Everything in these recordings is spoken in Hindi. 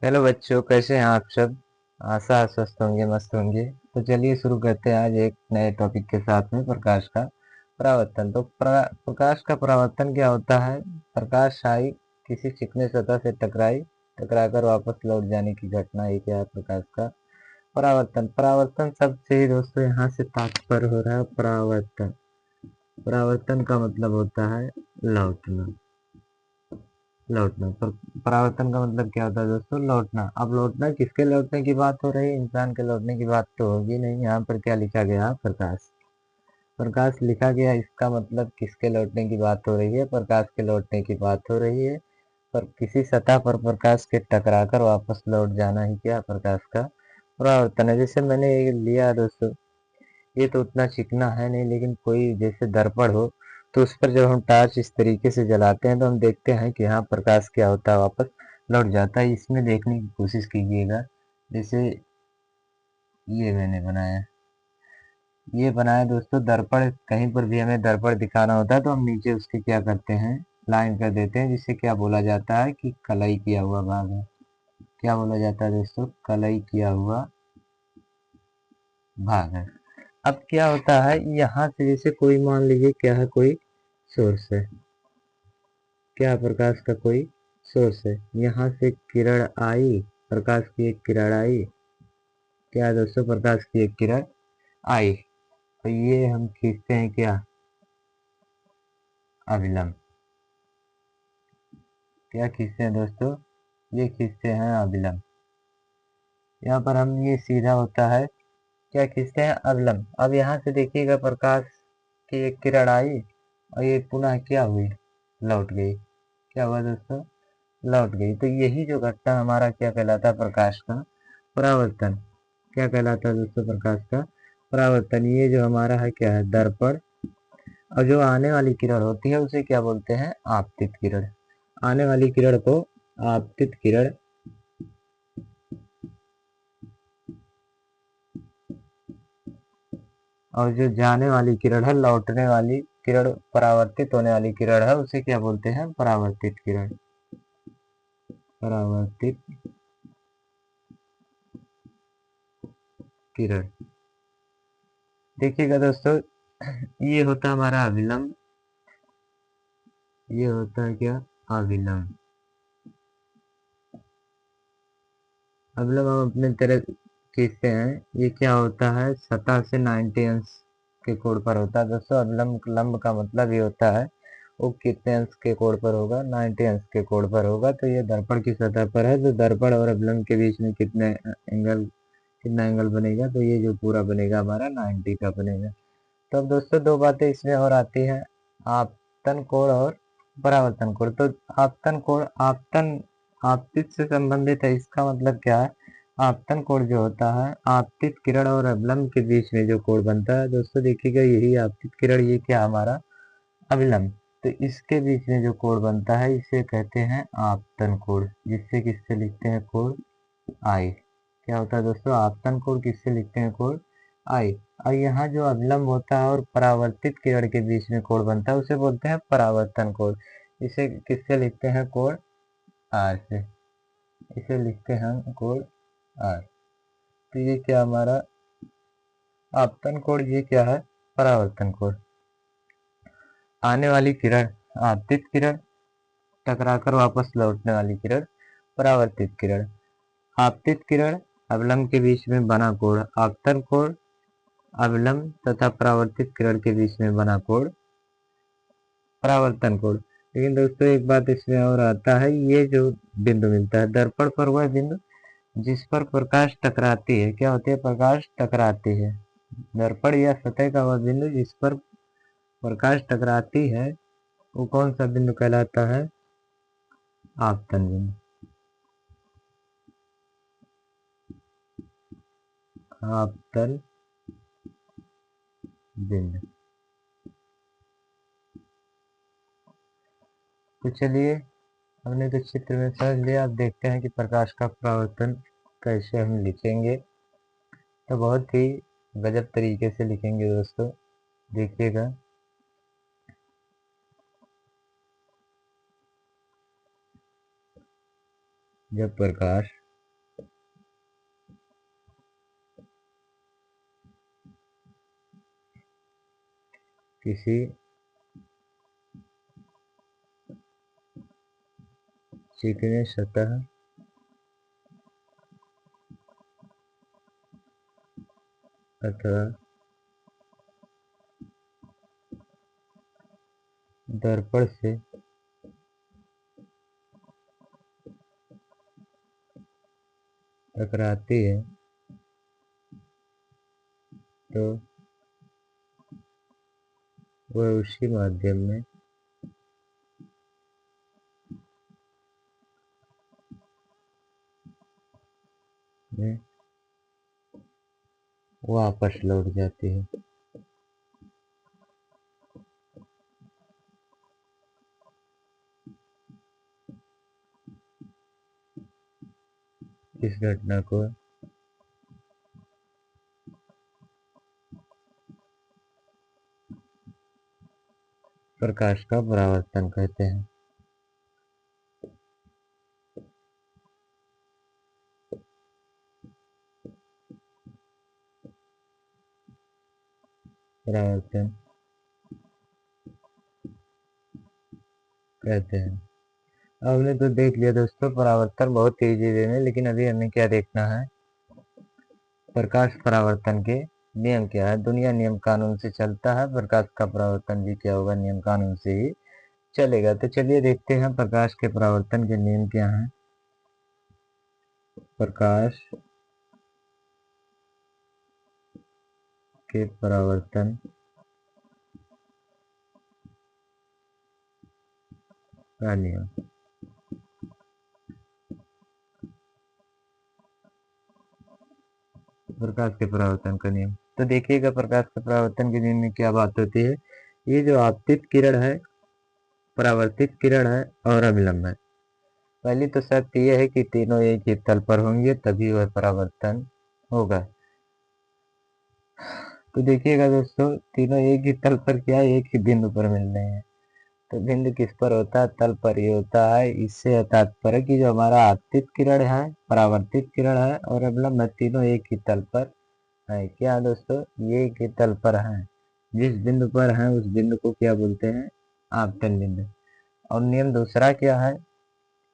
हेलो बच्चों, कैसे हैं आप सब। आशा है स्वस्थ होंगे, मस्त होंगे। तो चलिए शुरू करते हैं आज एक नए टॉपिक के साथ में, प्रकाश का परावर्तन। तो प्रकाश का परावर्तन क्या होता है। प्रकाश आई, किसी चिकने सतह से टकराकर वापस लौट जाने की घटना ही क्या है प्रकाश का परावर्तन। परावर्तन शब्द से ही दोस्तों यहाँ से तात्पर्य हो रहा है परावर्तन। परावर्तन का मतलब होता है लौटना। लौटना पर परावर्तन का मतलब क्या होता है दोस्तों, लौटना। अब लौटना, किसके लौटने की बात हो रही है, इंसान के लौटने की बात तो होगी नहीं। यहाँ पर क्या लिखा गया, प्रकाश। प्रकाश लिखा गया, इसका मतलब किसके लौटने की बात हो रही है, प्रकाश के लौटने की बात हो रही है। पर किसी सतह पर प्रकाश के टकराकर वापस लौट जाना ही क्या प्रकाश का परावर्तन है। जैसे मैंने ये लिया दोस्तों, ये तो उतना चिकना है नहीं, लेकिन कोई जैसे दर्पण हो, तो उस पर जब हम टॉर्च इस तरीके से जलाते हैं तो हम देखते हैं कि हाँ, प्रकाश क्या होता है, वापस लौट जाता है। इसमें देखने की कोशिश कीजिएगा। जैसे ये मैंने बनाया, ये बनाया दोस्तों दर्पण। कहीं पर भी हमें दर्पण दिखाना होता है तो हम नीचे उसके क्या करते हैं, लाइन कर देते हैं, जिससे क्या बोला जाता है कि कलई किया हुआ भाग है। क्या बोला जाता है दोस्तों, कलई किया हुआ भाग है। अब क्या होता है, यहाँ से जैसे कोई मान लीजिए क्या है, कोई सोर्स है, क्या प्रकाश का कोई सोर्स है। यहाँ से किरण आई, प्रकाश की एक किरण आई। क्या है दोस्तों, प्रकाश की एक किरण आई, तो ये हम खींचते हैं क्या, अभिलंब। क्या खींचते हैं दोस्तों, ये खींचते हैं अभिलंब। यहाँ पर हम, ये सीधा होता है, क्या खींचते हैं, अभिलंब। अब यहाँ से देखिएगा, प्रकाश की एक किरण आई और ये पुनः क्या हुई, लौट गई। क्या हुआ दोस्तों, लौट गई। तो यही जो घटना हमारा क्या कहलाता है, प्रकाश का परावर्तन। क्या कहलाता है दोस्तों, प्रकाश का परावर्तन। ये जो हमारा है क्या है, दर्पण। और जो आने वाली किरण होती है उसे क्या बोलते हैं, आपतित किरण। आने वाली किरण को आपतित किरण, और जो जाने वाली किरण है, लौटने वाली किरण, परावर्तित होने वाली किरण है, उसे क्या बोलते हैं, परावर्तित किरण। परावर्तित किरण। देखिएगा दोस्तों, ये होता है हमारा अभिलंब, ये होता है क्या, अभिलंब। अभिलंब हम अपने तरह खींचते हैं। ये क्या होता है, सतह से 90 अंश के कोण पर होता है दोस्तों। अभिलंब लंब का मतलब ये होता है वो कितने अंश के कोण पर होगा, 90 अंश के कोण पर होगा। तो ये दर्पण की सतह पर है, तो दर्पण और अभिलंब के बीच में कितना एंगल बनेगा, तो ये जो पूरा बनेगा हमारा 90 का बनेगा। तो अब दोस्तों दो बातें इसमें और आती हैं, आपतन कोण और परावर्तन कोण। तो आपतन कोण, आपतन आपतित से संबंधित है, इसका मतलब क्या है, आपतन कोण जो होता है, आपतित किरण और अवलंब के बीच में जो कोण बनता है दोस्तों, देखिएगा यही आपतित किरण, ये क्या हमारा अविलंब। तो इसके बीच में जो कोण बनता है इसे कहते हैं आपतन कोण, जिससे किससे लिखते हैं, कोण आई। क्या होता है दोस्तों, आपतन कोण किससे लिखते हैं, कोण आई। और यहाँ जो अविलंब होता है और परावर्तित किरण के बीच में कोण बनता है उसे बोलते हैं परावर्तन कोण। इसे किससे लिखते हैं, कोण आर से। इसे लिखते हैं हम कोण आर। तो ये क्या हमारा आपतन कोण, ये क्या है, परावर्तन कोण। आने वाली किरण आपतित किरण, टकराकर वापस लौटने वाली किरण परावर्तित किरण। आपतित किरण अवलंब के बीच में बना कोण आपतन कोण, अवलंब तथा परावर्तित किरण के बीच में बना कोण परावर्तन कोण। लेकिन दोस्तों एक बात इसमें और आता है, ये जो बिंदु मिलता है दर्पण पर, वह बिंदु जिस पर प्रकाश टकराती है, क्या होती है, प्रकाश टकराती है। दर्पण या सतह का वह बिंदु जिस पर प्रकाश टकराती है, वो कौन सा बिंदु कहलाता है, आपतन बिंदु। आपतन बिंदु। तो चलिए, हमने तो चित्र में समझ लिया। अब देखते हैं कि प्रकाश का परावर्तन कैसे हम लिखेंगे। तो बहुत ही गजब तरीके से लिखेंगे दोस्तों, देखिएगा। जब प्रकाश किसी चिकने सतह अथवा दर्पण से टकराती है तो वह उसी माध्यम में वापस लौट जाती है। इस घटना को प्रकाश का परावर्तन कहते हैं। परावर्तन कहते हैं। हमने तो देख लिया दोस्तों परावर्तन बहुत तेजी वे में, लेकिन अभी हमें क्या देखना है, प्रकाश परावर्तन के नियम क्या है। दुनिया नियम कानून से चलता है, प्रकाश का परावर्तन भी क्या होगा, नियम कानून से ही चलेगा। तो चलिए देखते हैं प्रकाश के परावर्तन के नियम क्या हैं। प्रकाश के परावर्तन का नियम। प्रकाश के परावर्तन का नियम, तो देखिएगा प्रकाश के परावर्तन के नियम में क्या बात होती है। ये जो आपतित किरण है, परावर्तित किरण है और अभिलंब है, पहली तो शर्त यह है कि तीनों एक ही तल पर होंगे तभी वह परावर्तन होगा। तो देखिएगा दोस्तों, तीनों एक ही तल पर क्या है, एक ही बिंदु पर मिल रहे हैं। तो बिंदु किस पर होता है, तल पर ही होता है। इससे तात्पर्य कि जो हमारा आपतित किरण है, परावर्तित किरण है और अवलंब है, तीनों एक ही तल पर है। क्या दोस्तों, ये एक ही तल पर है। जिस बिंदु पर है उस बिंदु को क्या बोलते हैं, आपतन बिंदु। और नियम दूसरा क्या है,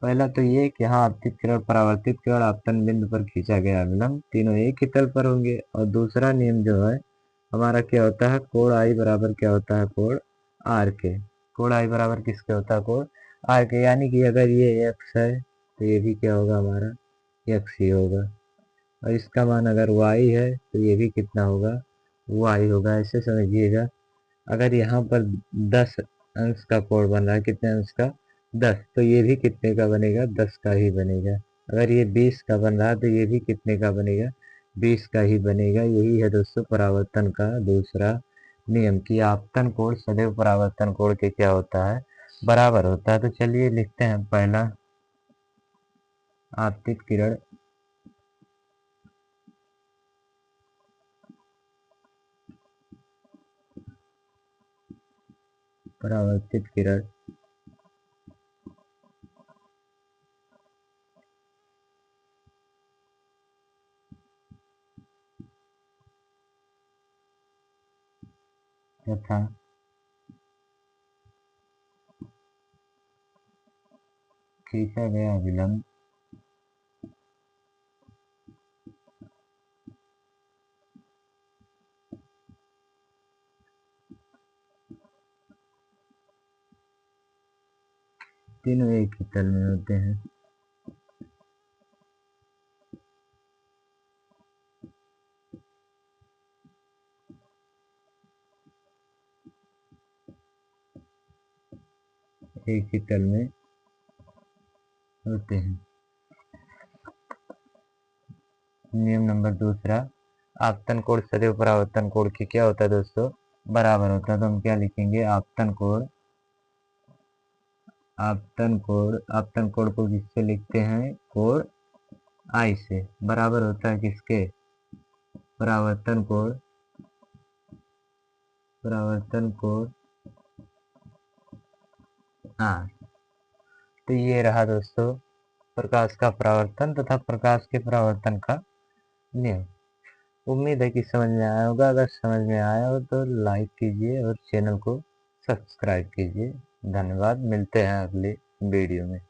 पहला तो ये कि यहाँ आपतित किरण परावर्तित किरण आपतन बिंदु पर खींचा गया अवलंब तीनों एक ही तल पर होंगे। और दूसरा नियम जो है हमारा क्या होता है, कोण आई बराबर क्या होता है, कोण आर के। कोण आई बराबर किसके होता है, कोण आर के। यानी कि अगर ये एक्स है तो ये भी क्या होगा, हमारा एक्स ही होगा। और इसका मान अगर वाई है तो ये भी कितना होगा, वाई होगा। ऐसे समझिएगा, अगर यहाँ पर 10 अंश का कोण बन रहा है, कितने अंश का, 10, तो ये भी कितने का बनेगा, 10 का ही बनेगा। अगर ये 20 का बन रहा है तो ये भी कितने का बनेगा, 20 का ही बनेगा। यही है दोस्तों परावर्तन का दूसरा नियम कि आपतन कोण सदैव परावर्तन कोण के क्या होता है, बराबर होता है। तो चलिए लिखते हैं पहला, आपतित किरण परावर्तित किरण तथा खींचा गया अभिलंब तीनों एक ही तल में होते हैं। एक ही तल में होते हैं। नियम नंबर दूसरा, आपतन कोण सदैव परावर्तन कोण की क्या होता है दोस्तों, बराबर होता है। तो हम क्या लिखेंगे, आपतन कोण, आपतन कोण को किससे लिखते हैं, कोण आई से, बराबर होता है किसके, परावर्तन कोण, परावर्तन कोण हाँ। तो ये रहा दोस्तों प्रकाश का परावर्तन तथा प्रकाश के परावर्तन का नियम। उम्मीद है कि समझ में आया होगा। अगर समझ में आया हो तो लाइक कीजिए और चैनल को सब्सक्राइब कीजिए। धन्यवाद, मिलते हैं अगले वीडियो में।